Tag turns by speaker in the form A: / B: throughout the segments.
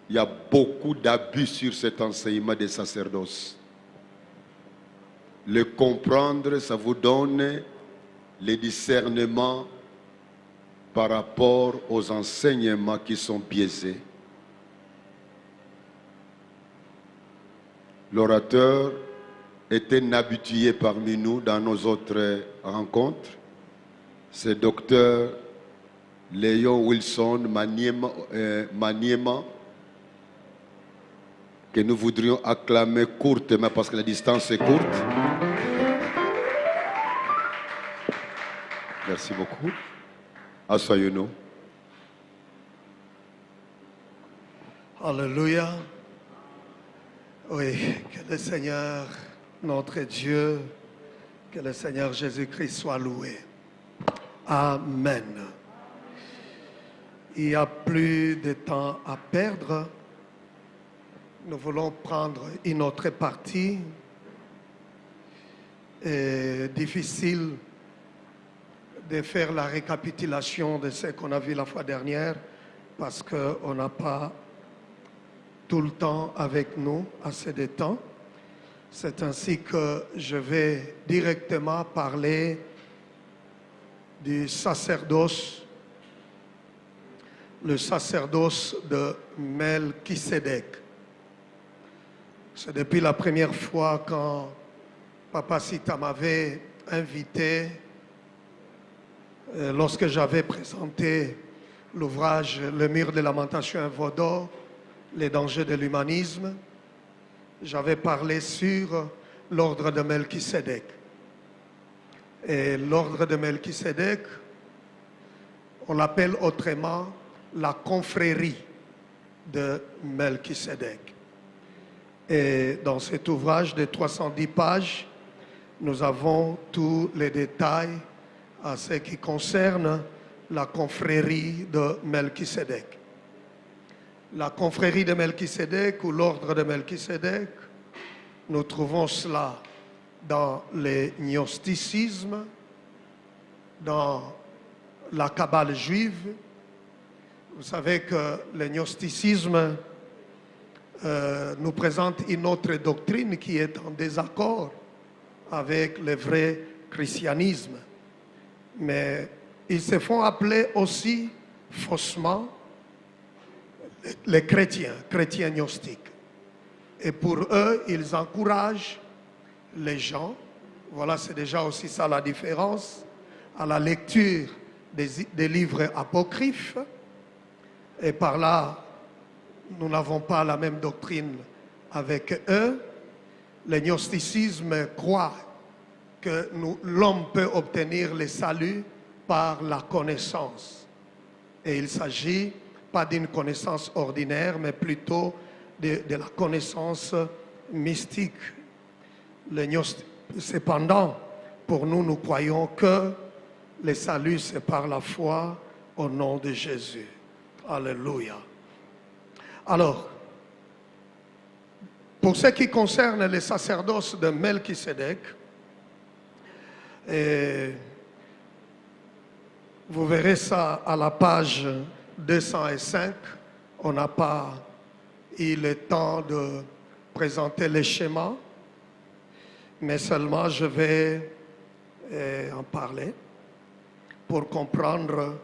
A: Il y a beaucoup d'abus sur cet enseignement des sacerdoces. Le comprendre, ça vous donne le discernement par rapport aux enseignements qui sont biaisés. L'orateur est un habitué parmi nous dans nos autres rencontres. C'est Dr Léon Wilson Maniema, que nous voudrions acclamer courtement parce que la distance est courte. Merci beaucoup. Asseyez-nous.
B: Alléluia. Oui, que le Seigneur, notre Dieu, que le Seigneur Jésus-Christ soit loué. Amen. Il n'y a plus de temps à perdre. Nous voulons prendre une autre partie. Difficile de faire la récapitulation de ce qu'on a vu la fois dernière parce qu'on n'a pas tout le temps avec nous, assez de temps. C'est ainsi que je vais directement parler du sacerdoce, le sacerdoce de Melchisédek. C'est depuis la première fois quand Papa Sita m'avait invité, lorsque j'avais présenté l'ouvrage Le mur de lamentation Vaudor, les dangers de l'humanisme, j'avais parlé sur l'ordre de Melchisédek. Et l'ordre de Melchisédek, on l'appelle autrement la confrérie de Melchisédek. Et dans cet ouvrage de 310 pages, nous avons tous les détails à ce qui concerne la confrérie de Melchisédek. La confrérie de Melchisédek ou l'ordre de Melchisédek, nous trouvons cela dans les gnosticismes, dans la Kabbale juive. Vous savez que le gnosticisme nous présente une autre doctrine qui est en désaccord avec le vrai christianisme. Mais ils se font appeler aussi faussement les chrétiens gnostiques. Et pour eux, ils encouragent les gens, voilà, c'est déjà aussi ça la différence, à la lecture des livres apocryphes. Et par là, nous n'avons pas la même doctrine avec eux. Le gnosticisme croit que l'homme peut obtenir le salut par la connaissance. Et il s'agit pas d'une connaissance ordinaire, mais plutôt de la connaissance mystique. Cependant, pour nous, nous croyons que le salut, c'est par la foi au nom de Jésus. Alléluia. Alors, pour ce qui concerne le sacerdoce de Melchisédek, vous verrez ça à la page 205. On n'a pas eu le temps de présenter les schémas, mais seulement je vais en parler pour comprendre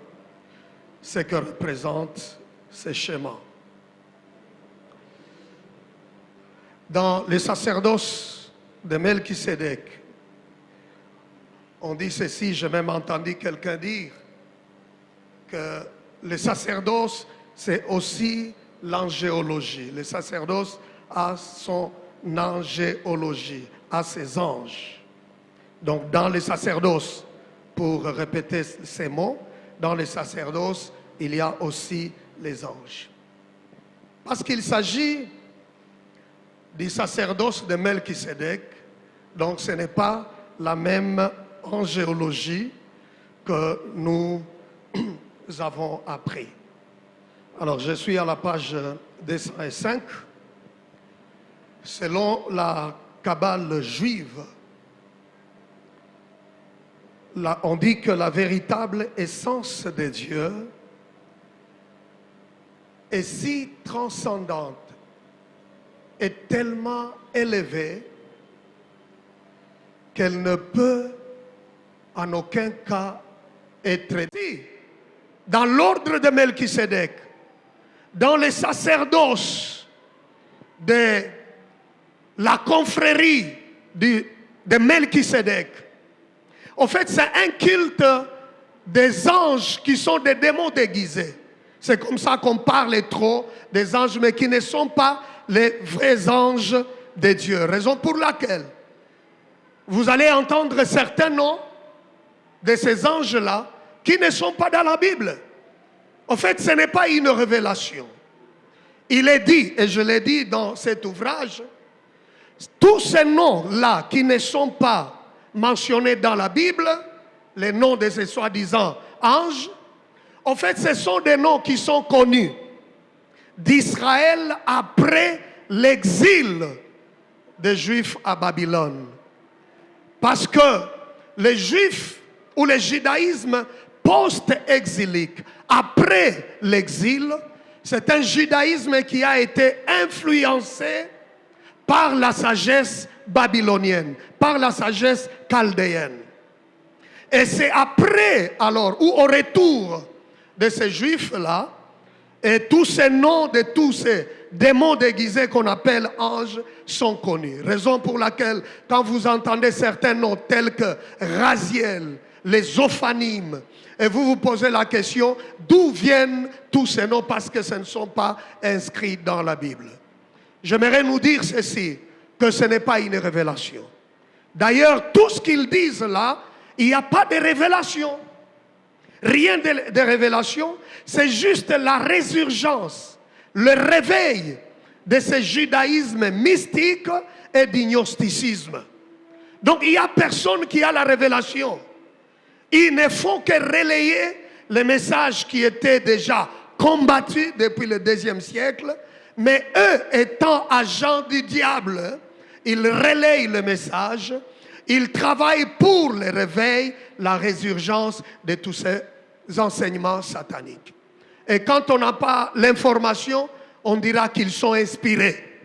B: ce que représentent ces schémas. Dans le sacerdoce de Melchisédek, on dit ceci, j'ai même entendu quelqu'un dire que le sacerdoce, c'est aussi l'angéologie. Le sacerdoce a son angéologie, a ses anges. Donc dans le sacerdoce, pour répéter ces mots, dans le sacerdoce, il y a aussi les anges. Parce qu'il s'agit du sacerdoce de Melchisédek, donc ce n'est pas la même angéologie que nous avons appris. Alors je suis à la page 205. Selon la Kabbale juive, On dit que la véritable essence de Dieu est si transcendante, est tellement élevée qu'elle ne peut en aucun cas être traitée. Dans l'ordre de Melchisédek, dans les sacerdoces de la confrérie de Melchisédek, en fait, c'est un culte des anges qui sont des démons déguisés. C'est comme ça qu'on parle trop des anges, mais qui ne sont pas les vrais anges de Dieu. Raison pour laquelle vous allez entendre certains noms de ces anges-là qui ne sont pas dans la Bible. En fait, ce n'est pas une révélation. Il est dit, et je l'ai dit dans cet ouvrage, tous ces noms-là qui ne sont pas mentionnés dans la Bible, les noms de ces soi-disant anges, en fait, ce sont des noms qui sont connus d'Israël après l'exil des Juifs à Babylone. Parce que les Juifs ou le judaïsme post-exilique, après l'exil, c'est un judaïsme qui a été influencé par la sagesse babylonienne, par la sagesse chaldéenne. Et c'est après, alors, ou au retour de ces Juifs-là, et tous ces noms de tous ces démons déguisés qu'on appelle anges sont connus. Raison pour laquelle, quand vous entendez certains noms tels que Raziel, les Ophanimes, et vous vous posez la question, d'où viennent tous ces noms? Parce que ce ne sont pas inscrits dans la Bible. J'aimerais nous dire ceci, que ce n'est pas une révélation. D'ailleurs, tout ce qu'ils disent là, il n'y a pas de révélation. Rien de révélation, c'est juste la résurgence, le réveil de ce judaïsme mystique et du gnosticisme. Donc il n'y a personne qui a la révélation. Ils ne font que relayer les messages qui étaient déjà combattus depuis le IIe siècle, mais eux étant agents du diable, ils relayent le message, ils travaillent pour le réveil, la résurgence de tous ces enseignements sataniques. Et quand on n'a pas l'information, on dira qu'ils sont inspirés.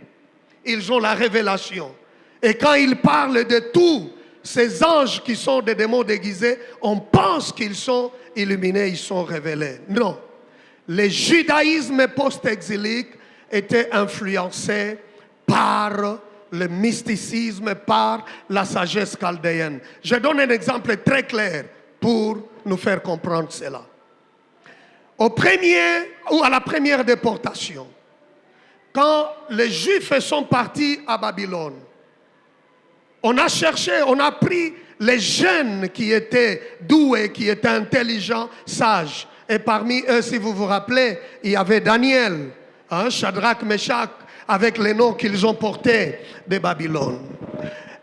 B: Ils ont la révélation. Et quand ils parlent de tous ces anges qui sont des démons déguisés, on pense qu'ils sont illuminés, ils sont révélés. Non. Le judaïsme post-exilique était influencé par le mysticisme, par la sagesse chaldéenne. Je donne un exemple très clair pour nous faire comprendre cela. À la première déportation, quand les Juifs sont partis à Babylone, on a cherché, on a pris les jeunes qui étaient doués, qui étaient intelligents, sages. Et parmi eux, si vous vous rappelez, il y avait Daniel, Shadrach, Meshach, avec les noms qu'ils ont portés de Babylone.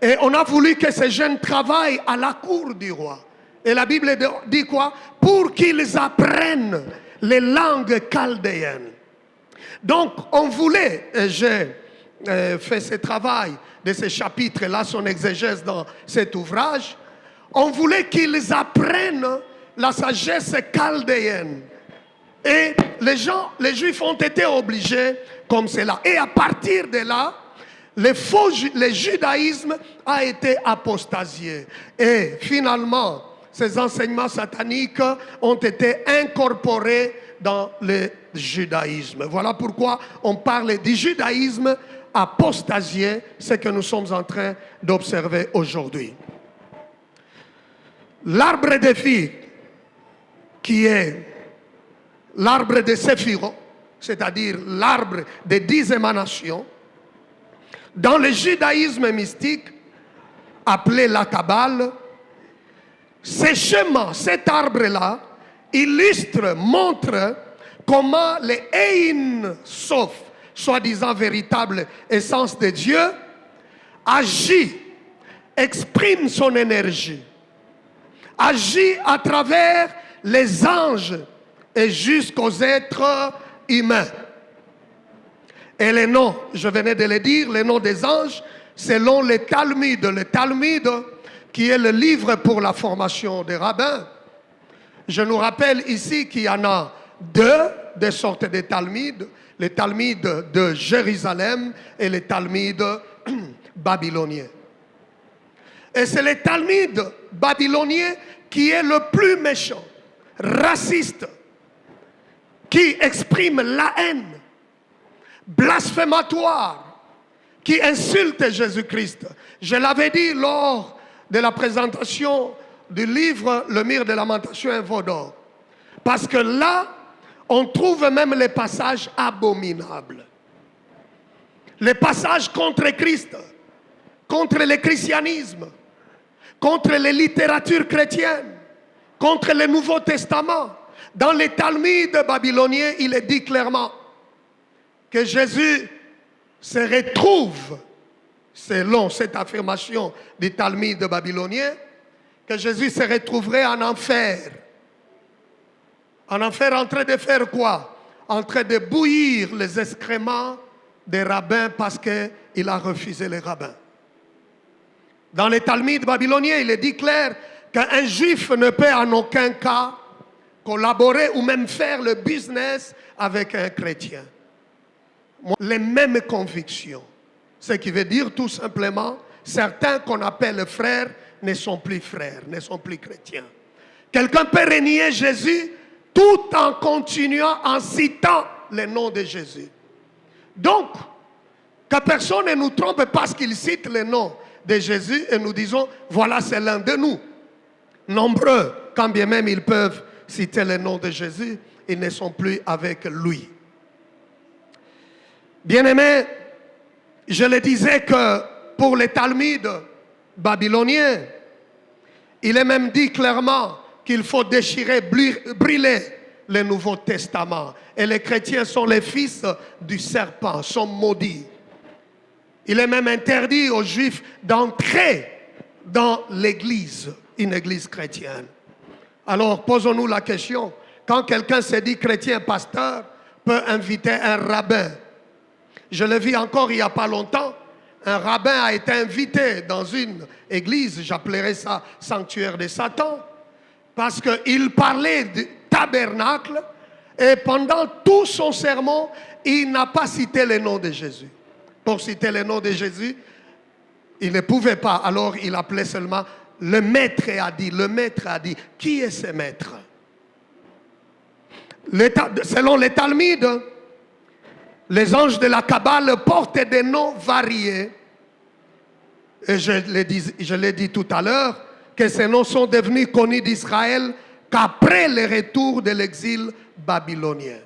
B: Et on a voulu que ces jeunes travaillent à la cour du roi. Et la Bible dit quoi? Pour qu'ils apprennent les langues chaldéennes. Donc, on voulait, et j'ai fait ce travail de ces chapitres-là, son exégèse dans cet ouvrage, on voulait qu'ils apprennent la sagesse chaldéenne. Et les Juifs ont été obligés comme cela. Et à partir de là, le judaïsme a été apostasié. Et finalement, ces enseignements sataniques ont été incorporés dans le judaïsme. Voilà pourquoi on parle du judaïsme apostasié, ce que nous sommes en train d'observer aujourd'hui. L'arbre de vie, qui est l'arbre de Séphiro, c'est-à-dire l'arbre des 10 émanations, dans le judaïsme mystique, appelé la Kabbale, ce schéma, cet arbre-là, illustre, montre comment les Ein Sof, soi-disant véritable essence de Dieu, agit, exprime son énergie, agit à travers les anges et jusqu'aux êtres humains. Et les noms, je venais de le dire, les noms des anges, selon les Talmudes. Le Talmud qui est le livre pour la formation des rabbins. Je nous rappelle ici qu'il y en a deux sortes de Talmuds, les Talmuds de Jérusalem et les Talmuds babyloniens. Et c'est le Talmud babylonien qui est le plus méchant, raciste, qui exprime la haine, blasphématoire, qui insulte Jésus-Christ. Je l'avais dit lors de la présentation du livre Le Mire de Lamentation et Veau d'Or. Parce que là, on trouve même les passages abominables. Les passages contre Christ, contre le christianisme, contre les littératures chrétiennes, contre le Nouveau Testament. Dans les Talmuds babyloniens, il est dit clairement que Jésus se retrouve, selon cette affirmation du Talmud babylonien, que Jésus se retrouverait en enfer. En enfer, en train de faire quoi? En train de bouillir les excréments des rabbins parce qu'il a refusé les rabbins. Dans les Talmuds babyloniens, il est dit clair qu'un juif ne peut en aucun cas collaborer ou même faire le business avec un chrétien. Les mêmes convictions. Ce qui veut dire tout simplement, certains qu'on appelle frères ne sont plus frères, ne sont plus chrétiens. Quelqu'un peut renier Jésus tout en continuant en citant le nom de Jésus. Donc, que personne ne nous trompe parce qu'il cite le nom de Jésus et nous disons, voilà, c'est l'un de nous. Nombreux, quand bien même ils peuvent citer le nom de Jésus, ils ne sont plus avec lui. Bien-aimés, je le disais que pour les Talmuds babyloniens, il est même dit clairement qu'il faut déchirer, brûler le Nouveau Testament. Et les chrétiens sont les fils du serpent, sont maudits. Il est même interdit aux Juifs d'entrer dans l'église, une église chrétienne. Alors, posons-nous la question, quand quelqu'un se dit chrétien pasteur, peut inviter un rabbin. Je l'ai vu encore il n'y a pas longtemps, un rabbin a été invité dans une église, j'appellerais ça sanctuaire de Satan, parce qu'il parlait du tabernacle et pendant tout son sermon, il n'a pas cité le nom de Jésus. Pour citer le nom de Jésus, il ne pouvait pas. Alors il appelait seulement le maître a dit. Le maître a dit. Qui est ce maître? Selon les Talmuds, les anges de la Kabbale portent des noms variés. Et je l'ai dit tout à l'heure, que ces noms sont devenus connus d'Israël qu'après le retour de l'exil babylonien.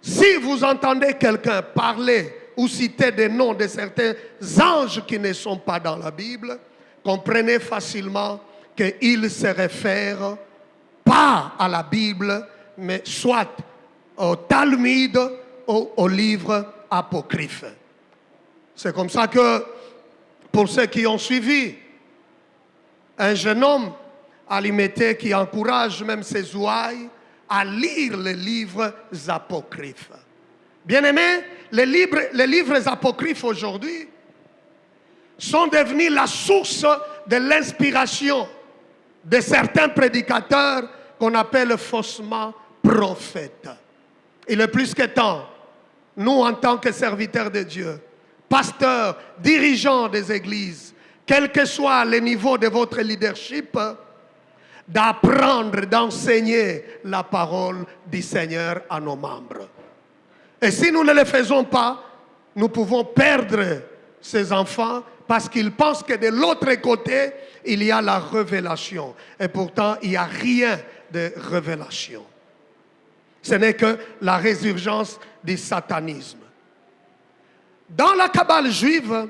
B: Si vous entendez quelqu'un parler ou citer des noms de certains anges qui ne sont pas dans la Bible, comprenez facilement qu'il se réfère pas à la Bible, mais soit au Talmud ou au livre apocryphe. C'est comme ça que, pour ceux qui ont suivi, un jeune homme Alimété qui encourage même ses ouailles à lire les livres apocryphes. Bien-aimés, les livres apocryphes aujourd'hui sont devenus la source de l'inspiration de certains prédicateurs qu'on appelle faussement prophètes. Il est plus que temps, nous en tant que serviteurs de Dieu, pasteurs, dirigeants des églises, quel que soit le niveau de votre leadership, d'apprendre, d'enseigner la parole du Seigneur à nos membres. Et si nous ne le faisons pas, nous pouvons perdre ces enfants parce qu'ils pensent que de l'autre côté, il y a la révélation. Et pourtant, il n'y a rien de révélation. Ce n'est que la résurgence du satanisme. Dans la Kabbale juive,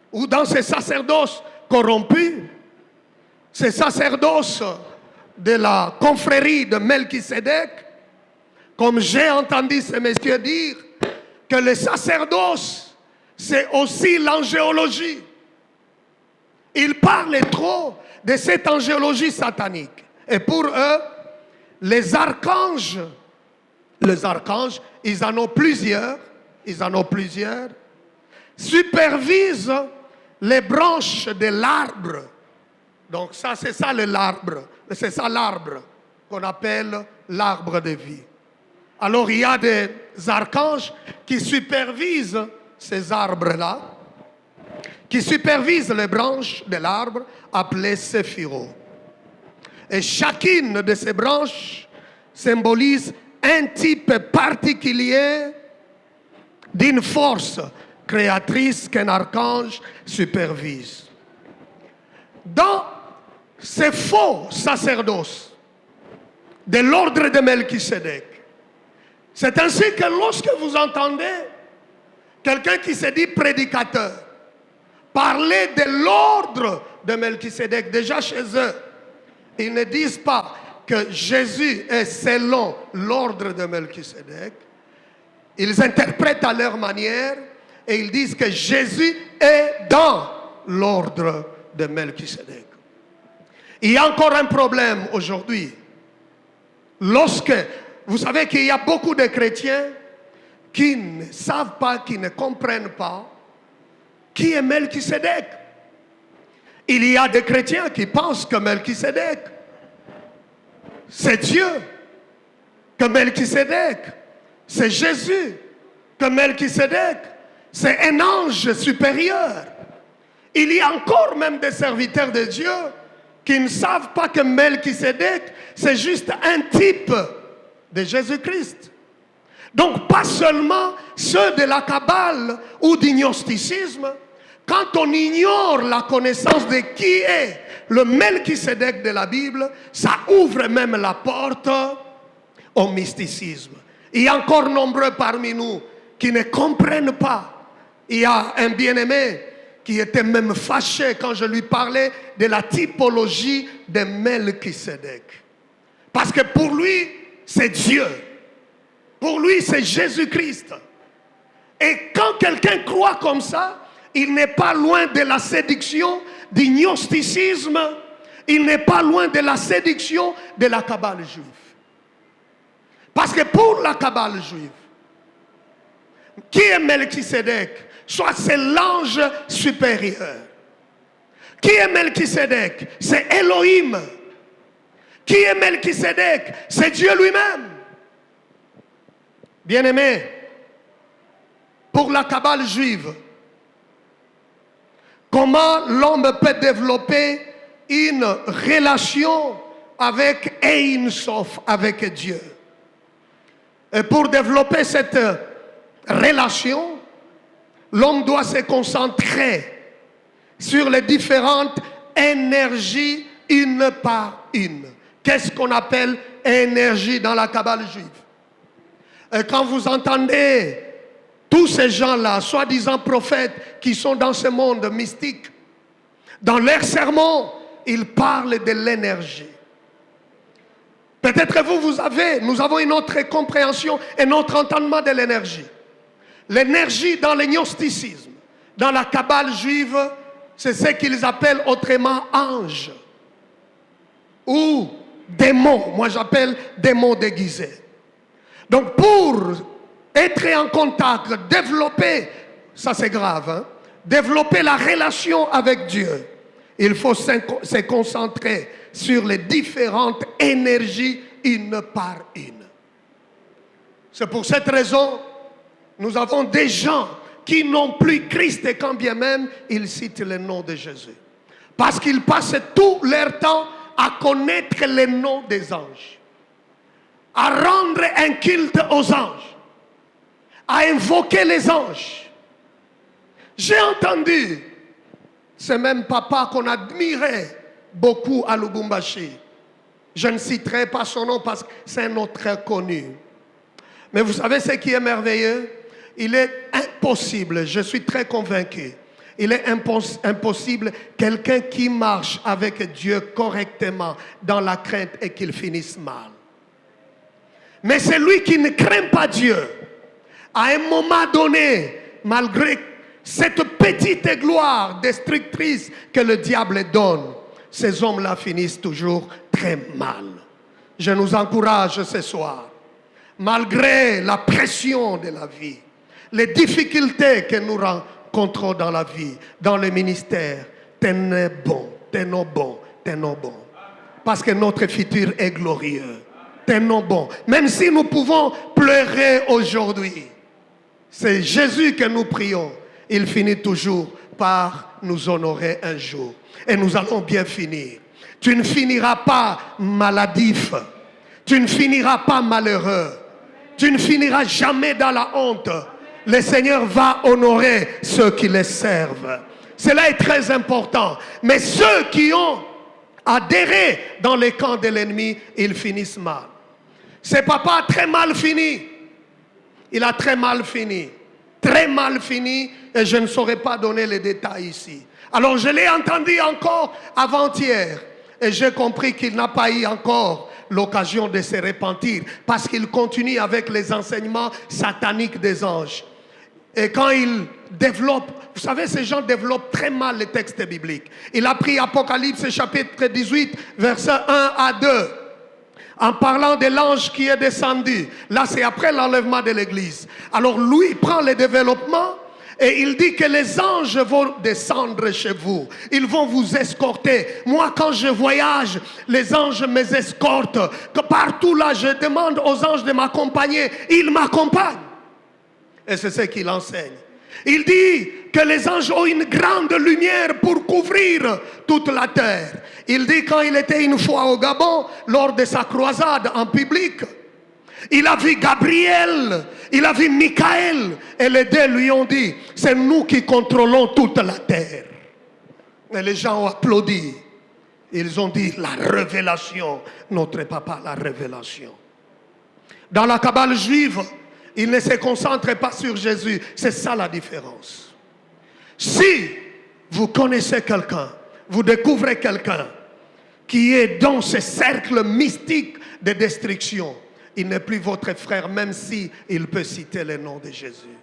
B: ou dans ces sacerdoces corrompus, ces sacerdoces de la confrérie de Melchisédek, comme j'ai entendu ces messieurs dire, que le sacerdoce, c'est aussi l'angéologie. Ils parlent trop de cette angéologie satanique. Et pour eux, les archanges, ils en ont plusieurs, supervisent les branches de l'arbre Donc ça, c'est ça l'arbre. C'est ça l'arbre qu'on appelle l'arbre de vie. Alors il y a des archanges qui supervisent ces arbres-là, qui supervisent les branches de l'arbre appelées séphiro. Et chacune de ces branches symbolise un type particulier d'une force créatrice qu'un archange supervise. Dans ces faux sacerdoces de l'ordre de Melchisédek, c'est ainsi que lorsque vous entendez quelqu'un qui se dit prédicateur parler de l'ordre de Melchisédek, déjà chez eux, ils ne disent pas que Jésus est selon l'ordre de Melchisédek. Ils interprètent à leur manière et ils disent que Jésus est dans l'ordre de Melchisédek. Il y a encore un problème aujourd'hui. Lorsque, vous savez qu'il y a beaucoup de chrétiens qui ne savent pas, qui ne comprennent pas qui est Melchisédek. Il y a des chrétiens qui pensent que Melchisédek, c'est Dieu, que Melchisédek, c'est Jésus, que Melchisédek, c'est un ange supérieur. Il y a encore même des serviteurs de Dieu qui ne savent pas que Melchisédek, c'est juste un type de Jésus-Christ. Donc pas seulement ceux de la Kabbale ou du gnosticisme. Quand on ignore la connaissance de qui est le Melchisédek de la Bible, ça ouvre même la porte au mysticisme. Il y a encore nombreux parmi nous qui ne comprennent pas. Il y a un bien-aimé qui était même fâché quand je lui parlais de la typologie de Melchisédek. Parce que pour lui, c'est Dieu. Pour lui, c'est Jésus-Christ. Et quand quelqu'un croit comme ça, il n'est pas loin de la séduction du gnosticisme. Il n'est pas loin de la séduction de la Kabbale juive. Parce que pour la Kabbale juive, qui est Melchisédek? Soit c'est l'ange supérieur. Qui est Melchisédek? C'est Elohim. Qui est Melchisédek? C'est Dieu lui-même. Bien-aimé, pour la Kabbale juive, comment l'homme peut développer une relation avec Ein Sof, avec Dieu? Et pour développer cette relation, l'homme doit se concentrer sur les différentes énergies une par une. Qu'est-ce qu'on appelle énergie dans la Kabbale juive? Et quand vous entendez tous ces gens-là, soi-disant prophètes, qui sont dans ce monde mystique, dans leurs sermons, ils parlent de l'énergie. Peut-être que nous avons une autre compréhension, un autre entendement de l'énergie. L'énergie dans le gnosticisme, dans la Kabbale juive, c'est ce qu'ils appellent autrement ange ou démon. Moi j'appelle démon déguisé. Donc pour être en contact, développer, ça c'est grave, hein, développer la relation avec Dieu, il faut se concentrer sur les différentes énergies une par une. C'est pour cette raison nous avons des gens qui n'ont plus Christ et quand bien même ils citent le nom de Jésus. Parce qu'ils passent tout leur temps à connaître les noms des anges, à rendre un culte aux anges, à invoquer les anges. J'ai entendu ce même papa qu'on admirait beaucoup à Lubumbashi. Je ne citerai pas son nom parce que c'est un autre très connu. Mais vous savez ce qui est merveilleux? Il est impossible, je suis très convaincu, il est impossible quelqu'un qui marche avec Dieu correctement dans la crainte et qu'il finisse mal. Mais celui qui ne craint pas Dieu, à un moment donné, malgré cette petite gloire destructrice que le diable donne, ces hommes-là finissent toujours très mal. Je nous encourage ce soir, malgré la pression de la vie, les difficultés que nous rencontrons dans la vie, dans le ministère, tenez bon, tenons bon. Parce que notre futur est glorieux. Tenons bon. Même si nous pouvons pleurer aujourd'hui, c'est Jésus que nous prions. Il finit toujours par nous honorer un jour. Et nous allons bien finir. Tu ne finiras pas maladif. Tu ne finiras pas malheureux. Tu ne finiras jamais dans la honte. Le Seigneur va honorer ceux qui les servent. Cela est très important. Mais ceux qui ont adhéré dans les camps de l'ennemi, ils finissent mal. Ce papa a très mal fini. Il a très mal fini. Très mal fini. Et je ne saurais pas donner les détails ici. Alors je l'ai entendu encore avant-hier. Et j'ai compris qu'il n'a pas eu encore l'occasion de se repentir. Parce qu'il continue avec les enseignements sataniques des anges. Et quand il développe, vous savez, ces gens développent très mal les textes bibliques. Il a pris Apocalypse chapitre 18, versets 1 à 2. En parlant de l'ange qui est descendu. Là, c'est après l'enlèvement de l'église. Alors, lui prend le développement et il dit que les anges vont descendre chez vous. Ils vont vous escorter. Moi, quand je voyage, les anges m'escortent. Que partout là, je demande aux anges de m'accompagner. Ils m'accompagnent. Et c'est ce qu'il enseigne. Il dit que les anges ont une grande lumière pour couvrir toute la terre. Il dit quand il était une fois au Gabon, lors de sa croisade en public, il a vu Gabriel, il a vu Michael, et les deux lui ont dit, c'est nous qui contrôlons toute la terre. Et les gens ont applaudi. Ils ont dit, la révélation, notre papa, la révélation. Dans la Kabbale juive, il ne se concentre pas sur Jésus. C'est ça la différence. Si vous connaissez quelqu'un, vous découvrez quelqu'un qui est dans ce cercle mystique de destruction, il n'est plus votre frère, même si il peut citer le nom de Jésus.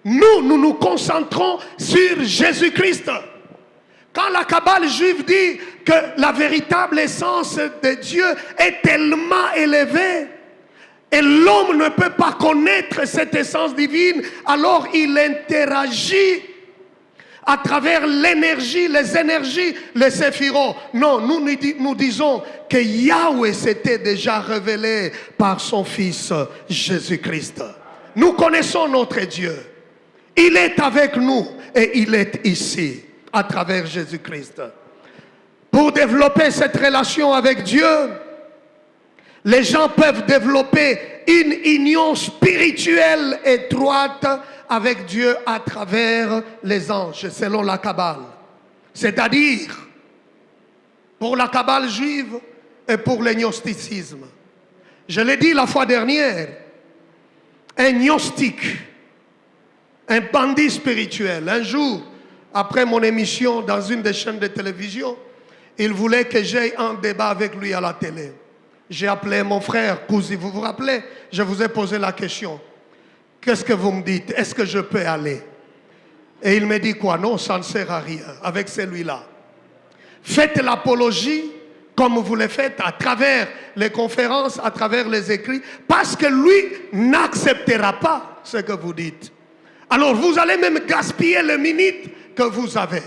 B: Nous nous concentrons sur Jésus-Christ. Quand la Kabbale juive dit que la véritable essence de Dieu est tellement élevée, et l'homme ne peut pas connaître cette essence divine, alors il interagit à travers l'énergie, les énergies, les séphirots. Non, nous disons que Yahweh s'était déjà révélé par son Fils Jésus-Christ. Nous connaissons notre Dieu. Il est avec nous et il est ici à travers Jésus-Christ. Pour développer cette relation avec Dieu, les gens peuvent développer une union spirituelle étroite avec Dieu à travers les anges, selon la Kabbale. C'est-à-dire, pour la Kabbale juive et pour le gnosticisme. Je l'ai dit la fois dernière, un gnostique, un bandit spirituel, un jour, après mon émission dans une des chaînes de télévision, il voulait que j'aie un débat avec lui à la télé. J'ai appelé mon frère Kouzi, vous vous rappelez? Je vous ai posé la question. Qu'est-ce que vous me dites? Est-ce que je peux aller? Et il me dit quoi? Non, ça ne sert à rien avec celui-là. Faites l'apologie comme vous le faites à travers les conférences, à travers les écrits, parce que lui n'acceptera pas ce que vous dites. Alors vous allez même gaspiller les minutes que vous avez.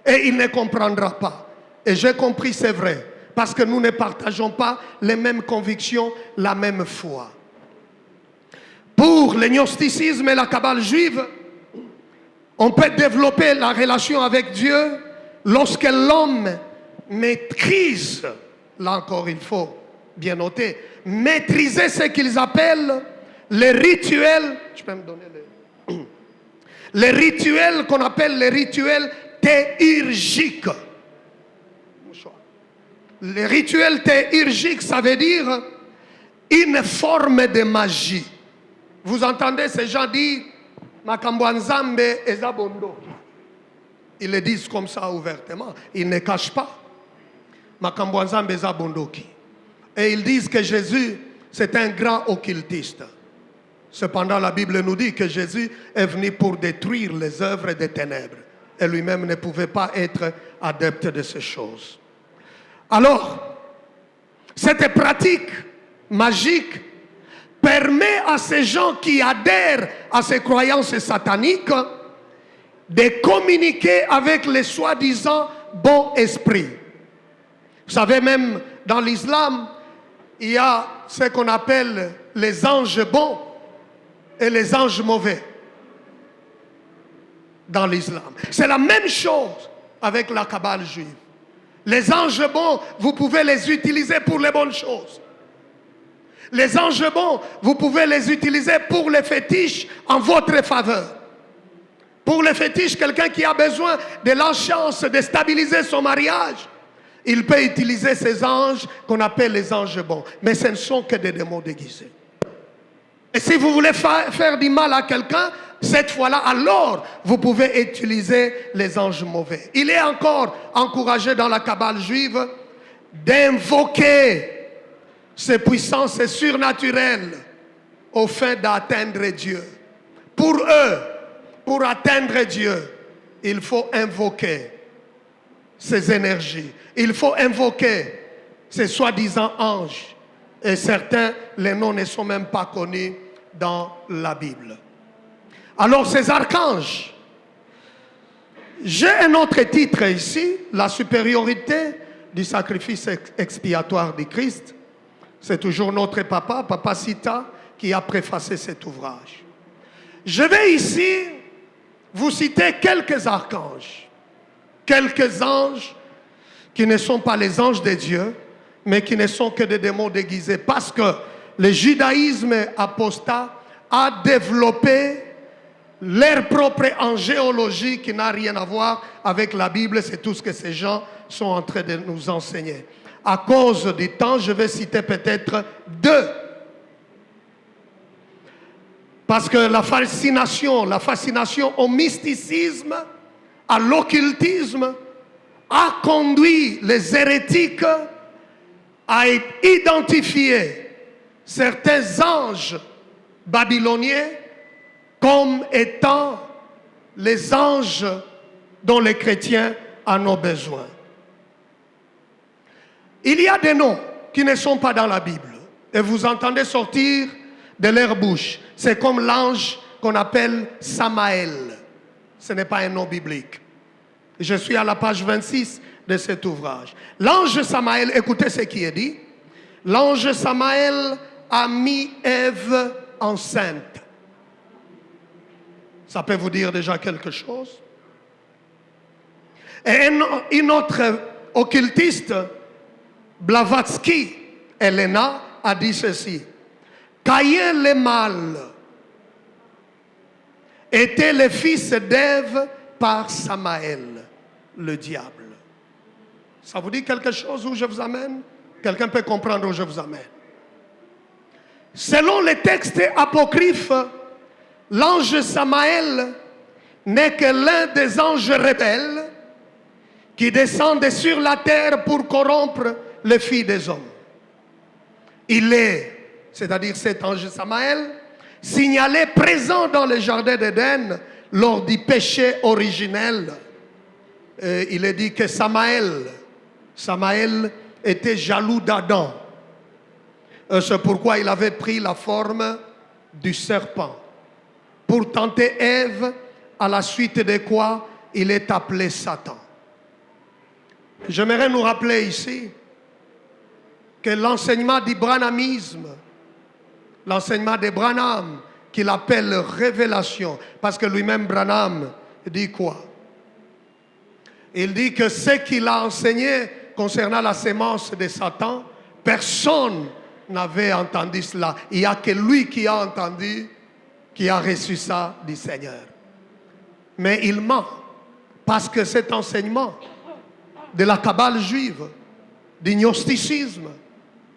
B: Et il ne comprendra pas. Et j'ai compris, c'est vrai. Parce que nous ne partageons pas les mêmes convictions, la même foi. Pour le gnosticisme et la Kabbale juive, on peut développer la relation avec Dieu lorsque l'homme maîtrise, là encore il faut bien noter, maîtriser ce qu'ils appellent les rituels, je peux me donner les rituels qu'on appelle les rituels théurgiques. Les rituels théurgiques, ça veut dire une forme de magie. Vous entendez ces gens dire Makambo Nzambe ezabondo. Ils le disent comme ça ouvertement. Ils ne cachent pas. Makambo Nzambe ezabondoki. Et ils disent que Jésus, c'est un grand occultiste. Cependant, la Bible nous dit que Jésus est venu pour détruire les œuvres des ténèbres. Et lui-même ne pouvait pas être adepte de ces choses. Alors, cette pratique magique permet à ces gens qui adhèrent à ces croyances sataniques de communiquer avec les soi-disant bons esprits. Vous savez, même dans l'islam, il y a ce qu'on appelle les anges bons et les anges mauvais. Dans l'islam. C'est la même chose avec la Kabbale juive. Les anges bons, vous pouvez les utiliser pour les bonnes choses. Les anges bons, vous pouvez les utiliser pour les fétiches en votre faveur. Pour les fétiches, quelqu'un qui a besoin de la chance de stabiliser son mariage, il peut utiliser ces anges qu'on appelle les anges bons. Mais ce ne sont que des démons déguisés. Et si vous voulez faire du mal à quelqu'un, cette fois-là, alors, vous pouvez utiliser les anges mauvais. Il est encore encouragé dans la Kabbale juive d'invoquer ces puissances surnaturelles au fin d'atteindre Dieu. Pour eux, pour atteindre Dieu, il faut invoquer ces énergies. Il faut invoquer ces soi-disant anges. Et certains, les noms ne sont même pas connus dans la Bible. Alors ces archanges, j'ai un autre titre ici, la supériorité du sacrifice expiatoire du Christ. C'est toujours notre papa, Papa Sita, qui a préfacé cet ouvrage. Je vais ici vous citer quelques archanges, quelques anges qui ne sont pas les anges de Dieu, mais qui ne sont que des démons déguisés. Parce que le judaïsme apostat a développé leur propre angéologie qui n'a rien à voir avec la Bible. C'est tout ce que ces gens sont en train de nous enseigner. À cause du temps, je vais citer peut-être deux. Parce que la fascination au mysticisme, à l'occultisme, a conduit les hérétiques à identifier certains anges babyloniens comme étant les anges dont les chrétiens en ont besoin. Il y a des noms qui ne sont pas dans la Bible et vous entendez sortir de leur bouche. C'est comme l'ange qu'on appelle Samaël. Ce n'est pas un nom biblique. Je suis à la page 26 de cet ouvrage. L'ange Samaël, écoutez ce qui est dit. L'ange Samaël a mis Ève enceinte. Ça peut vous dire déjà quelque chose. Et une autre occultiste, Blavatsky, Elena, a dit ceci. Caïn le mâle était le fils d'Ève par Samaël, le diable. Ça vous dit quelque chose où je vous amène? Quelqu'un peut comprendre où je vous amène? Selon les textes apocryphes, l'ange Samaël n'est que l'un des anges rebelles qui descendent sur la terre pour corrompre les filles des hommes. Il est, c'est-à-dire cet ange Samaël, signalé présent dans le jardin d'Éden lors du péché originel. Il est dit que Samaël était jaloux d'Adam. C'est pourquoi il avait pris la forme du serpent pour tenter Ève, à la suite de quoi il est appelé Satan. J'aimerais nous rappeler ici que l'enseignement du branhamisme, l'enseignement de Branham, qu'il appelle révélation, parce que lui-même Branham dit quoi? Il dit que ce qu'il a enseigné concernant la sémence de Satan, personne n'avait entendu cela. Il n'y a que lui qui a entendu, qui a reçu ça du Seigneur. Mais il ment, parce que cet enseignement de la Kabbale juive, du gnosticisme,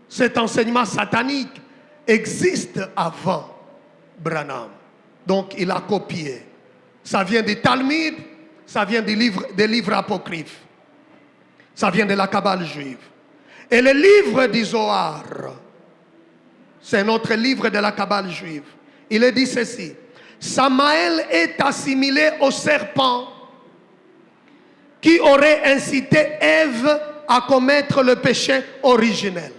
B: cet enseignement satanique existe avant Branham. Donc il a copié. Ça vient du Talmud, ça vient des livres apocryphes. Ça vient de la Kabbale juive. Et le livre du Zohar, c'est notre livre de la Kabbale juive. Il est dit ceci. Samaël est assimilé au serpent qui aurait incité Ève à commettre le péché originel.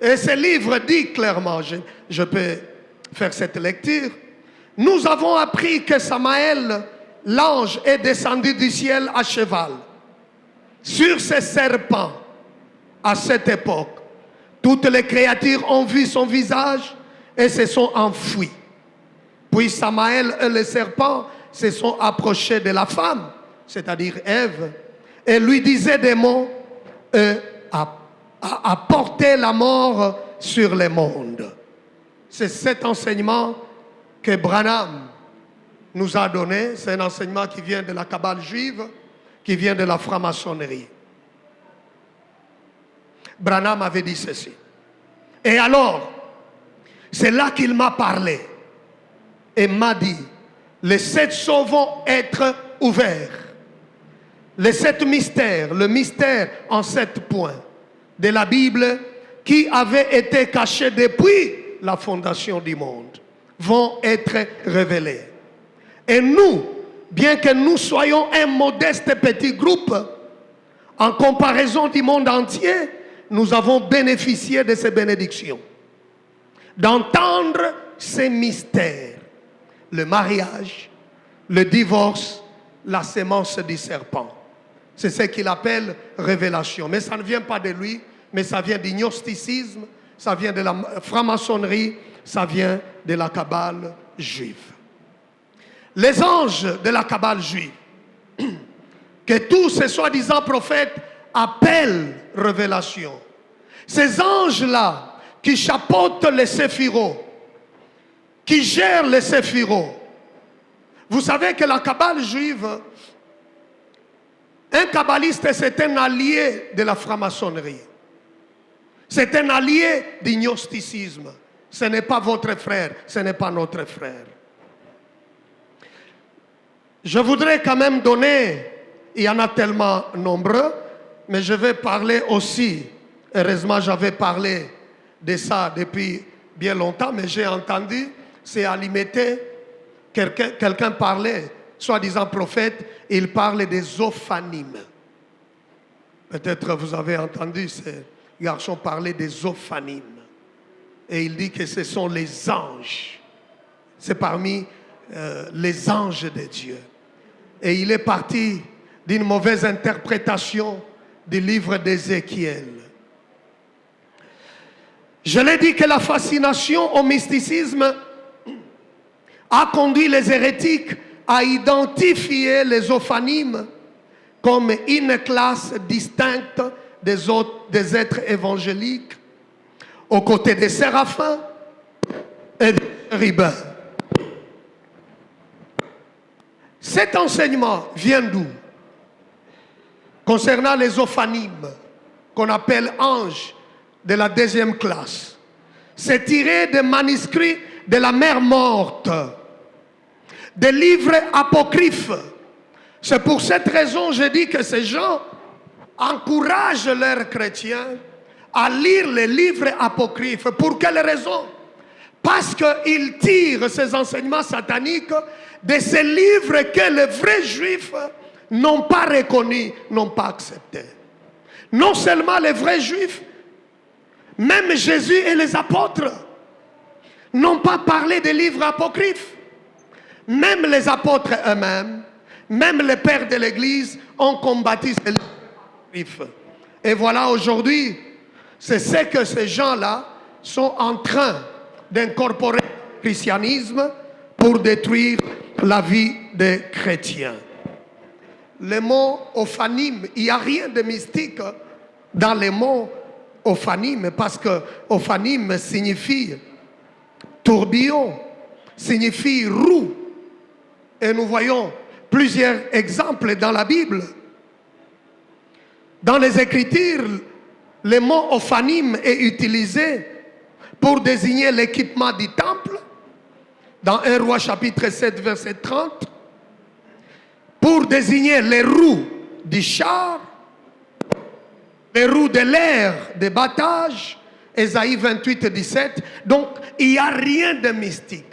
B: Et ce livre dit clairement, je peux faire cette lecture, nous avons appris que Samaël, l'ange, est descendu du ciel à cheval, sur ce serpent, à cette époque, toutes les créatures ont vu son visage et se sont enfuies. Puis Samaël et le serpent se sont approchés de la femme, c'est-à-dire Ève, et lui disaient des mots à porter la mort sur le monde. C'est cet enseignement que Branham nous a donné. C'est un enseignement qui vient de la Kabbale juive, qui vient de la franc-maçonnerie. Branham avait dit ceci. Et alors, c'est là qu'il m'a parlé et m'a dit, les 7 sceaux vont être ouverts. Les 7 mystères, le mystère en 7 points de la Bible qui avait été caché depuis la fondation du monde vont être révélés. Et nous, bien que nous soyons un modeste petit groupe, en comparaison du monde entier, nous avons bénéficié de ces bénédictions. D'entendre ces mystères, le mariage, le divorce, la sémence du serpent. C'est ce qu'il appelle révélation. Mais ça ne vient pas de lui, mais ça vient du gnosticisme, ça vient de la franc-maçonnerie, ça vient de la Kabbale juive. Les anges de la Kabbale juive, que tous ces soi-disant prophètes appellent révélation. Ces anges-là qui chapeautent les séphirots, qui gèrent les séphirots. Vous savez que la Kabbale juive, un kabbaliste, c'est un allié de la franc-maçonnerie. C'est un allié du gnosticisme. Ce n'est pas votre frère, ce n'est pas notre frère. Je voudrais quand même donner, il y en a tellement nombreux, mais je vais parler aussi, heureusement j'avais parlé de ça depuis bien longtemps, mais j'ai entendu, c'est à l'imiter, quelqu'un parlait, soi-disant prophète, il parle des ophanimes. Peut-être vous avez entendu ces garçons parler des ophanimes. Et il dit que ce sont les anges. C'est parmi les anges de Dieu. Et il est parti d'une mauvaise interprétation du livre d'Ézéchiel. Je l'ai dit que la fascination au mysticisme a conduit les hérétiques à identifier les ophanimes comme une classe distincte des êtres évangéliques, aux côtés des séraphins et des chérubins. Cet enseignement vient d'où? Concernant les ophanimes, qu'on appelle anges de la 2e classe. C'est tiré des manuscrits de la mer morte, des livres apocryphes. C'est pour cette raison que je dis que ces gens encouragent leurs chrétiens à lire les livres apocryphes. Pour quelle raison? Parce qu'ils tirent ces enseignements sataniques de ces livres que les vrais juifs n'ont pas reconnus, n'ont pas acceptés. Non seulement les vrais juifs, même Jésus et les apôtres n'ont pas parlé des livres apocryphes. Même les apôtres eux-mêmes, même les pères de l'Église ont combattu ces livres apocryphes. Et voilà aujourd'hui, c'est ce que ces gens-là sont en train d'incorporer au christianisme pour détruire la vie des chrétiens. Le mot ophanime, il n'y a rien de mystique dans le mot ophanime, parce que ophanime signifie tourbillon, signifie roue. Et nous voyons plusieurs exemples dans la Bible. Dans les Écritures, le mot ophanime est utilisé pour désigner l'équipement du temple, dans 1 Roi chapitre 7 verset 30, pour désigner les roues du char, les roues de l'air de battage, Ésaïe 28 17. Donc il n'y a rien de mystique.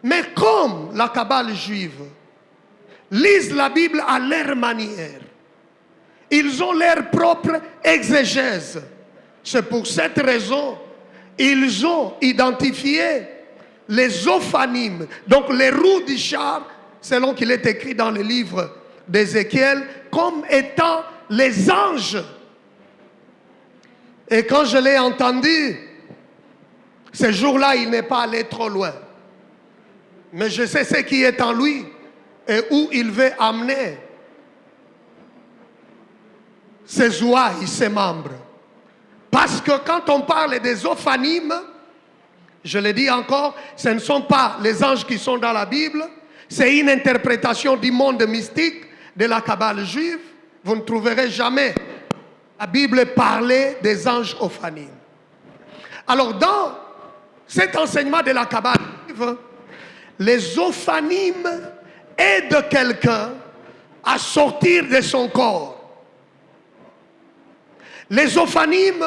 B: Mais comme la Kabbale juive lisent la Bible à leur manière, ils ont leur propre exégèse. C'est pour cette raison ils ont identifié les ophanimes, donc les roues du char, selon qu'il est écrit dans le livre d'Ézéchiel, comme étant les anges Et quand je l'ai entendu, ce jour-là, il n'est pas allé trop loin. Mais je sais ce qui est en lui et où il veut amener ses ouailles, ses membres. Parce que quand on parle des ophanimes, je le dis encore, ce ne sont pas les anges qui sont dans la Bible, c'est une interprétation du monde mystique de la Kabbale juive. Vous ne trouverez jamais la Bible parler des anges ophanimes. Alors dans cet enseignement de la Kabbale juive, les ophanimes aident quelqu'un à sortir de son corps. Les ophanimes,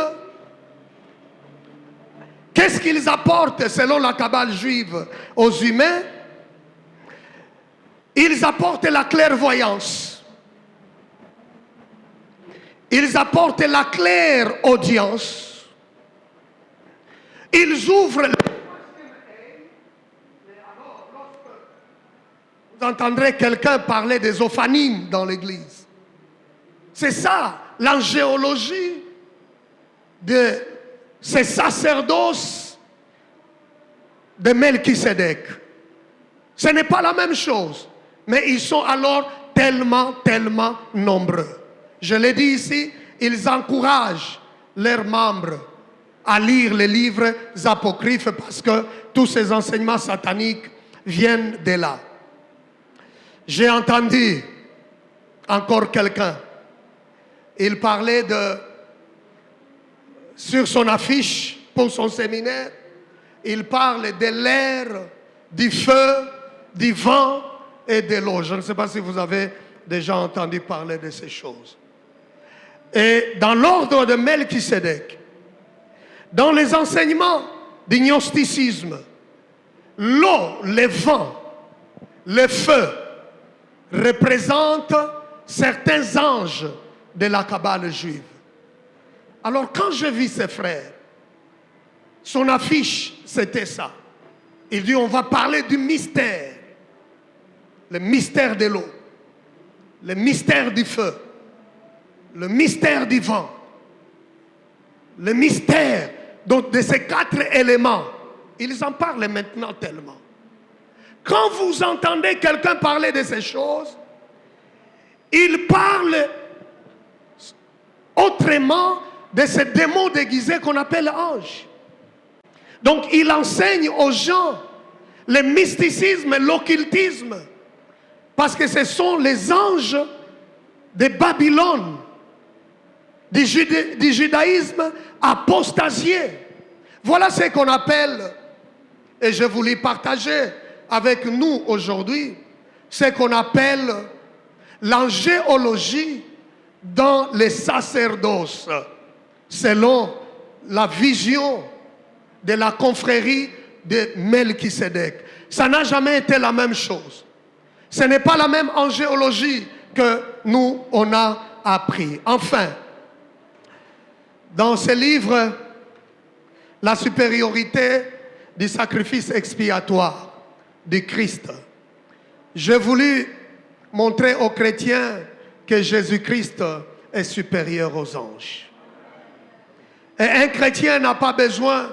B: qu'est-ce qu'ils apportent selon la Kabbale juive aux humains? Ils apportent la clairvoyance. Ils apportent la clairaudience. Ils ouvrent les... Vous entendrez quelqu'un parler des ophanimes dans l'église. C'est ça, l'angéologie de ces sacerdoces de Melchisédek. Ce n'est pas la même chose, mais ils sont alors tellement nombreux. Je l'ai dit ici, ils encouragent leurs membres à lire les livres apocryphes parce que tous ces enseignements sataniques viennent de là. J'ai entendu encore quelqu'un, il parlait sur son affiche pour son séminaire, il parle de l'air, du feu, du vent et de l'eau. Je ne sais pas si vous avez déjà entendu parler de ces choses. Et dans l'ordre de Melchisédek, dans les enseignements du gnosticisme, l'eau, le vent, le feu représentent certains anges de la Kabbale juive. Alors quand je vis ces frères, son affiche c'était ça. Il dit on va parler du mystère. Le mystère de l'eau, le mystère du feu, le mystère du vent, le mystère de ces 4 éléments. Ils en parlent maintenant tellement. Quand vous entendez quelqu'un parler de ces choses, il parle autrement de ces démons déguisés qu'on appelle anges. Donc il enseigne aux gens le mysticisme, l'occultisme, parce que ce sont les anges de Babylone, du judaïsme apostasié. Voilà ce qu'on appelle, et je voulais partager avec nous aujourd'hui, ce qu'on appelle l'angéologie dans les sacerdoces, selon la vision de la confrérie de Melchisédek. Ça n'a jamais été la même chose. Ce n'est pas la même angéologie que nous, on a appris. Enfin, dans ce livre, la supériorité du sacrifice expiatoire du Christ, j'ai voulu montrer aux chrétiens que Jésus-Christ est supérieur aux anges. Et un chrétien n'a pas besoin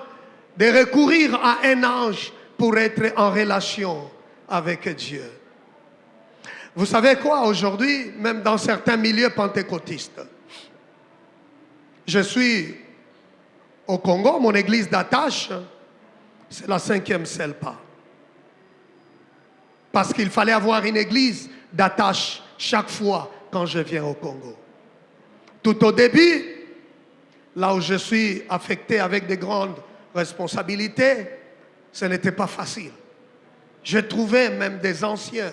B: de recourir à un ange pour être en relation avec Dieu. Vous savez quoi, aujourd'hui, même dans certains milieux pentecôtistes, je suis au Congo, mon église d'attache, c'est la 5e CELPA. Parce qu'il fallait avoir une église d'attache chaque fois quand je viens au Congo. Tout au début, là où je suis affecté avec de grandes responsabilités, ce n'était pas facile. Je trouvais même des anciens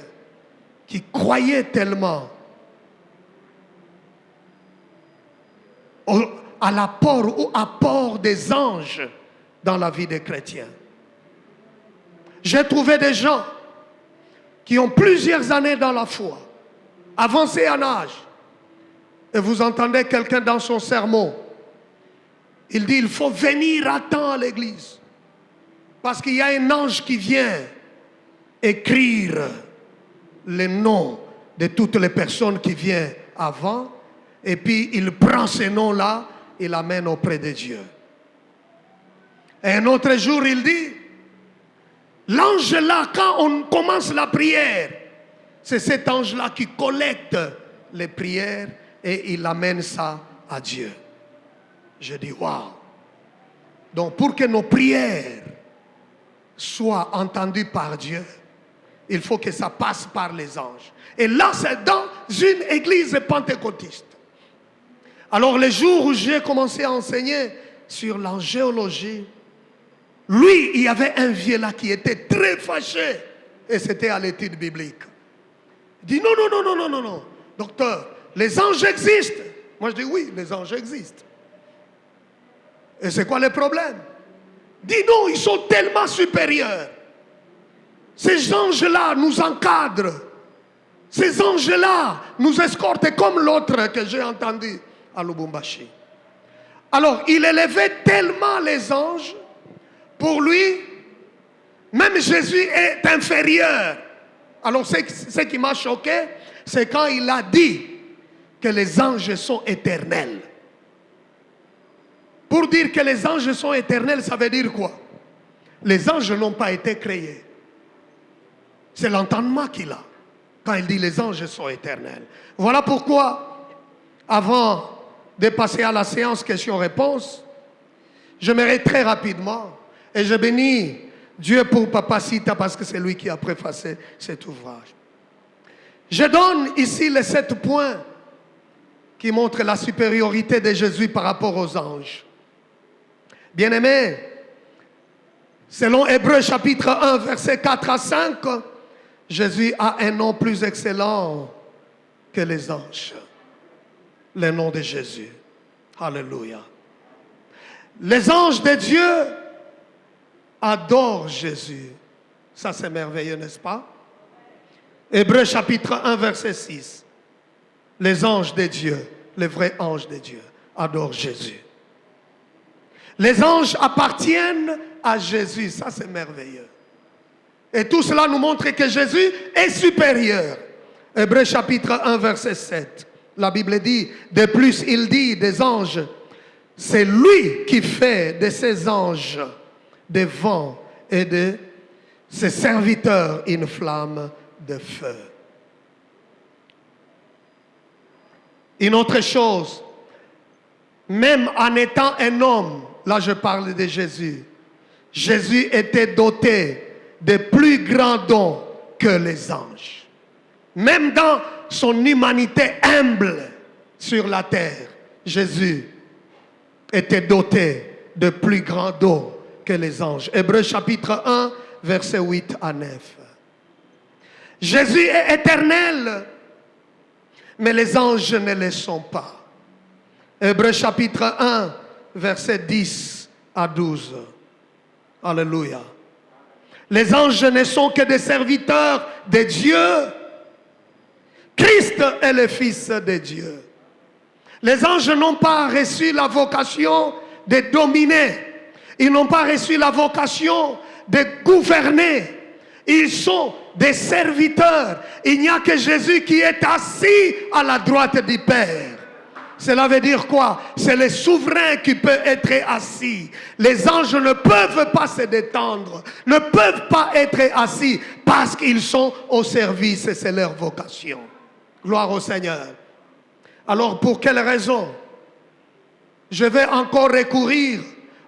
B: qui croyaient tellement à l'apport ou apport des anges dans la vie des chrétiens. J'ai trouvé des gens qui ont plusieurs années dans la foi, avancés en âge, et vous entendez quelqu'un dans son sermon, il dit il faut venir à temps à l'église, parce qu'il y a un ange qui vient écrire les noms de toutes les personnes qui viennent avant, et puis il prend ces noms-là il l'amène auprès de Dieu. Et un autre jour, il dit, l'ange là, quand on commence la prière, c'est cet ange-là qui collecte les prières et il amène ça à Dieu. Je dis, waouh! Donc pour que nos prières soient entendues par Dieu, il faut que ça passe par les anges. Et là, c'est dans une église pentecôtiste. Alors les jours où j'ai commencé à enseigner sur l'angéologie, lui, il y avait un vieux là qui était très fâché. Et c'était à l'étude biblique. Il dit, non, docteur, les anges existent. Moi je dis, oui, les anges existent. Et c'est quoi le problème? Il dit, non, ils sont tellement supérieurs. Ces anges-là nous encadrent. Ces anges-là nous escortent comme l'autre que j'ai entendu à Lubumbashi. Alors, il élevait tellement les anges, pour lui, même Jésus est inférieur. Alors, ce qui m'a choqué, c'est quand il a dit que les anges sont éternels. Pour dire que les anges sont éternels, ça veut dire quoi? Les anges n'ont pas été créés. C'est l'entendement qu'il a quand il dit les anges sont éternels. Voilà pourquoi, avant de passer à la séance questions-réponses, j'aimerais très rapidement, et je bénis Dieu pour Papa Sita parce que c'est lui qui a préfacé cet ouvrage. Je donne ici les 7 points qui montrent la supériorité de Jésus par rapport aux anges. Bien-aimés, selon Hébreux chapitre 1, versets 4 à 5, Jésus a un nom plus excellent que les anges. Le nom de Jésus. Alléluia. Les anges de Dieu adorent Jésus. Ça c'est merveilleux, n'est-ce pas? Hébreux chapitre 1, verset 6. Les anges de Dieu, les vrais anges de Dieu, adorent Jésus. Les anges appartiennent à Jésus. Ça c'est merveilleux. Et tout cela nous montre que Jésus est supérieur. Hébreux chapitre 1, verset 7. La Bible dit, de plus il dit des anges, c'est lui qui fait de ses anges des vents et de ses serviteurs une flamme de feu. Une autre chose, même en étant un homme, là je parle de Jésus, Jésus était doté de plus grands dons que les anges. Même dans son humanité humble sur la terre, Jésus était doté de plus grands dons que les anges. Hébreux chapitre 1, versets 8 à 9. Jésus est éternel, mais les anges ne le sont pas. Hébreux chapitre 1, versets 10 à 12. Alléluia. Les anges ne sont que des serviteurs de Dieu. Christ est le Fils de Dieu. Les anges n'ont pas reçu la vocation de dominer. Ils n'ont pas reçu la vocation de gouverner. Ils sont des serviteurs. Il n'y a que Jésus qui est assis à la droite du Père. Cela veut dire quoi? C'est le souverain qui peut être assis. Les anges ne peuvent pas se détendre, ne peuvent pas être assis parce qu'ils sont au service et c'est leur vocation. Gloire au Seigneur. Alors pour quelle raison je vais encore recourir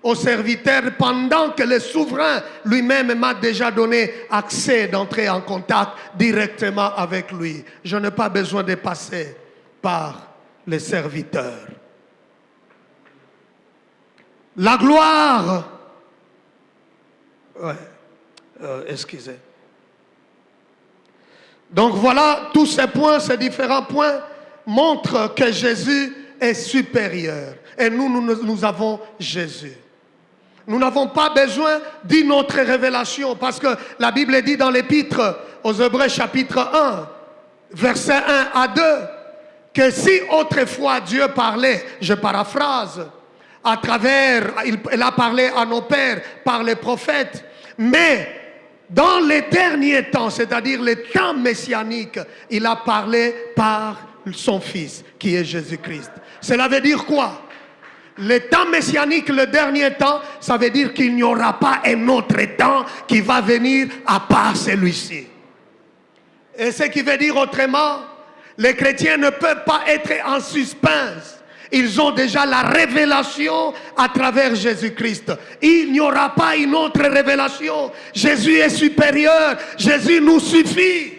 B: au serviteur pendant que le souverain lui-même m'a déjà donné accès d'entrer en contact directement avec lui? Je n'ai pas besoin de passer par les serviteurs. La gloire, excusez. Donc voilà, tous ces points, ces différents points montrent que Jésus est supérieur. Et nous avons Jésus. Nous n'avons pas besoin d'une autre révélation parce que la Bible dit dans l'épître aux Hébreux chapitre 1, versets 1 à 2, que si autrefois Dieu parlait, je paraphrase, à travers, il a parlé à nos pères par les prophètes, mais dans les derniers temps, c'est-à-dire les temps messianiques, il a parlé par son Fils, qui est Jésus-Christ. Cela veut dire quoi? Le temps messianique, le dernier temps, ça veut dire qu'il n'y aura pas un autre temps qui va venir à part celui-ci. Et ce qui veut dire autrement, les chrétiens ne peuvent pas être en suspense. Ils ont déjà la révélation à travers Jésus-Christ. Il n'y aura pas une autre révélation. Jésus est supérieur. Jésus nous suffit.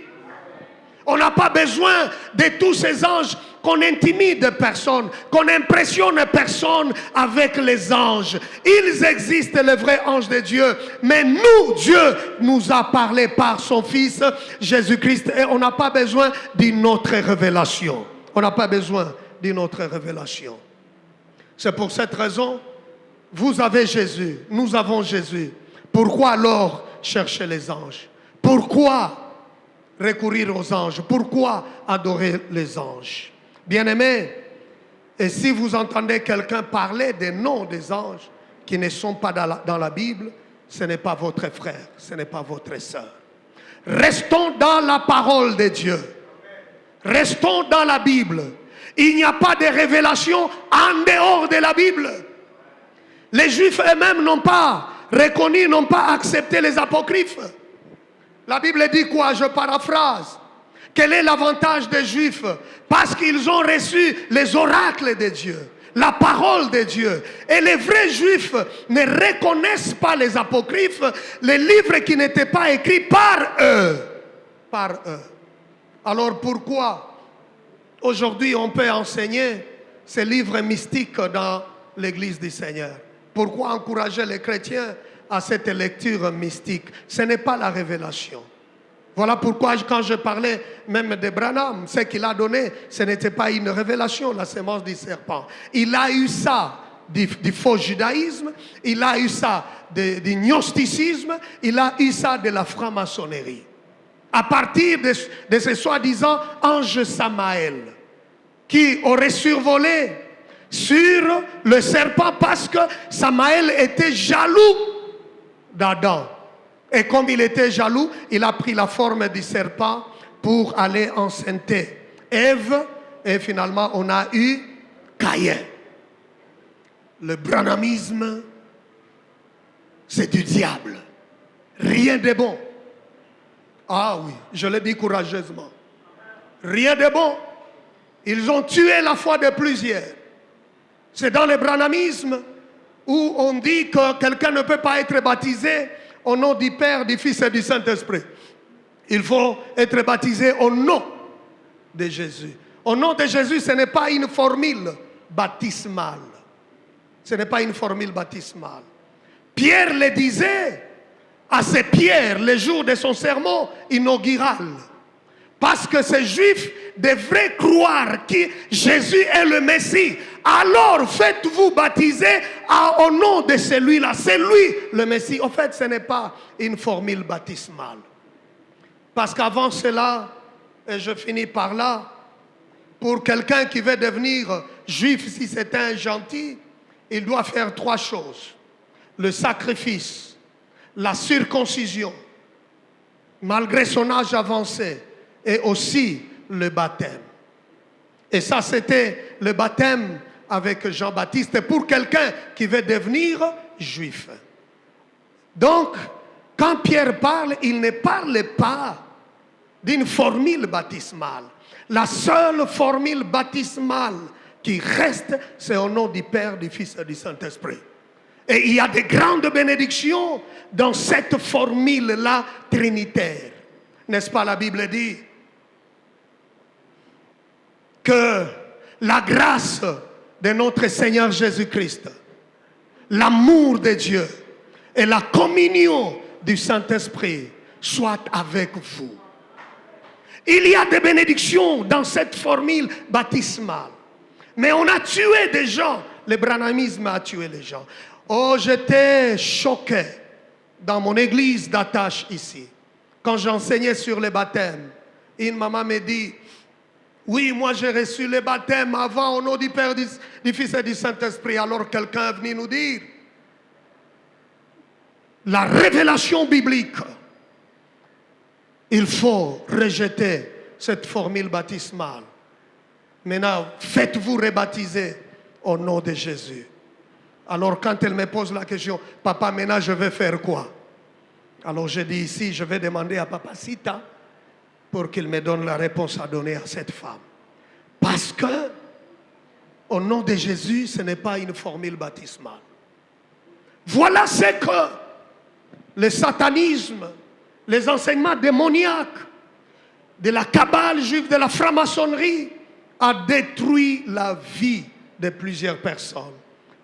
B: On n'a pas besoin de tous ces anges, qu'on intimide personne, qu'on impressionne personne avec les anges. Ils existent, les vrais anges de Dieu. Mais nous, Dieu nous a parlé par son Fils, Jésus-Christ. Et on n'a pas besoin d'une autre révélation. On n'a pas besoin d'une autre révélation. C'est pour cette raison, vous avez Jésus, nous avons Jésus. Pourquoi alors chercher les anges? Pourquoi recourir aux anges? Pourquoi adorer les anges? Bien-aimés, et si vous entendez quelqu'un parler des noms des anges qui ne sont pas dans la Bible, ce n'est pas votre frère, ce n'est pas votre sœur. Restons dans la parole de Dieu. Restons dans la Bible. Il n'y a pas de révélation en dehors de la Bible. Les Juifs eux-mêmes n'ont pas reconnu, n'ont pas accepté les apocryphes. La Bible dit quoi? Je paraphrase. Quel est l'avantage des Juifs? Parce qu'ils ont reçu les oracles de Dieu, la parole de Dieu. Et les vrais Juifs ne reconnaissent pas les apocryphes, les livres qui n'étaient pas écrits par eux. Par eux. Alors pourquoi aujourd'hui on peut enseigner ces livres mystiques dans l'Église du Seigneur? Pourquoi encourager les chrétiens à cette lecture mystique? Ce n'est pas la révélation. Voilà pourquoi quand je parlais même de Branham, ce qu'il a donné, ce n'était pas une révélation, la sémence du serpent. Il a eu ça du faux judaïsme, il a eu ça du gnosticisme, il a eu ça de la franc-maçonnerie. À partir de ce soi-disant ange Samaël, qui aurait survolé sur le serpent parce que Samaël était jaloux d'Adam. Et comme il était jaloux, il a pris la forme du serpent pour aller enceinter Ève. Et finalement, on a eu Caïn. Le branhamisme, c'est du diable. Rien de bon. Ah oui, je le dis courageusement. Rien de bon. Ils ont tué la foi de plusieurs. C'est dans le branhamisme où on dit que quelqu'un ne peut pas être baptisé au nom du Père, du Fils et du Saint-Esprit. Il faut être baptisé au nom de Jésus. Au nom de Jésus, ce n'est pas une formule baptismale. Ce n'est pas une formule baptismale. Pierre le disait à ces pierres le jour de son sermon inaugural. Parce que ces Juifs devraient croire que Jésus est le Messie. Alors faites-vous baptiser au nom de celui-là. C'est lui le Messie. En fait, ce n'est pas une formule baptismale. Parce qu'avant cela, et je finis par là, pour quelqu'un qui veut devenir juif, si c'est un gentil, il doit faire 3 choses. Le sacrifice, la circoncision, malgré son âge avancé, et aussi le baptême. Et ça, c'était le baptême avec Jean-Baptiste pour quelqu'un qui veut devenir juif. Donc, quand Pierre parle, il ne parle pas d'une formule baptismale. La seule formule baptismale qui reste, c'est au nom du Père, du Fils et du Saint-Esprit. Et il y a de grandes bénédictions dans cette formule-là trinitaire. N'est-ce pas, la Bible dit que la grâce de notre Seigneur Jésus-Christ, l'amour de Dieu et la communion du Saint-Esprit soient avec vous. Il y a des bénédictions dans cette formule baptismale. Mais on a tué des gens. Le branhamisme a tué les gens. Oh, j'étais choqué dans mon église d'attache ici. Quand j'enseignais sur le baptême, une maman me dit, oui, moi j'ai reçu le baptême avant au nom du Père, du Fils et du Saint-Esprit. Alors quelqu'un est venu nous dire, la révélation biblique, il faut rejeter cette formule baptismale. Maintenant, faites-vous rebaptiser au nom de Jésus. Alors quand elle me pose la question, papa, maintenant je vais faire quoi? Alors je dis ici, je vais demander à Papa Sita pour qu'il me donne la réponse à donner à cette femme. Parce que, au nom de Jésus, ce n'est pas une formule baptismale. Voilà ce que le satanisme, les enseignements démoniaques de la cabale juive, de la franc-maçonnerie, a détruit la vie de plusieurs personnes.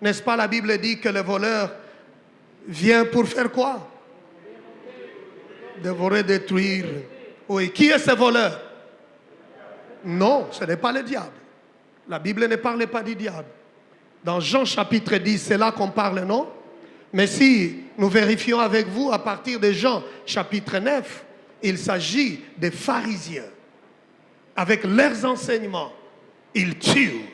B: N'est-ce pas, la Bible dit que le voleur vient pour faire quoi? Dévorer, détruire. Oui, qui est ce voleur? Non, ce n'est pas le diable. La Bible ne parle pas du diable. Dans Jean chapitre 10, c'est là qu'on parle, non? Mais si nous vérifions avec vous à partir de Jean chapitre 9, il s'agit des pharisiens. Avec leurs enseignements, ils tuent,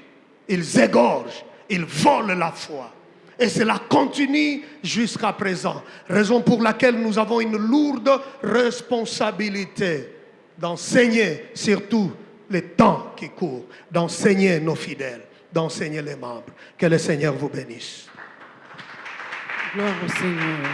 B: ils égorgent, ils volent la foi. Et cela continue jusqu'à présent. Raison pour laquelle nous avons une lourde responsabilité d'enseigner surtout les temps qui courent, d'enseigner nos fidèles, d'enseigner les membres. Que le Seigneur vous bénisse.
C: Gloire au Seigneur.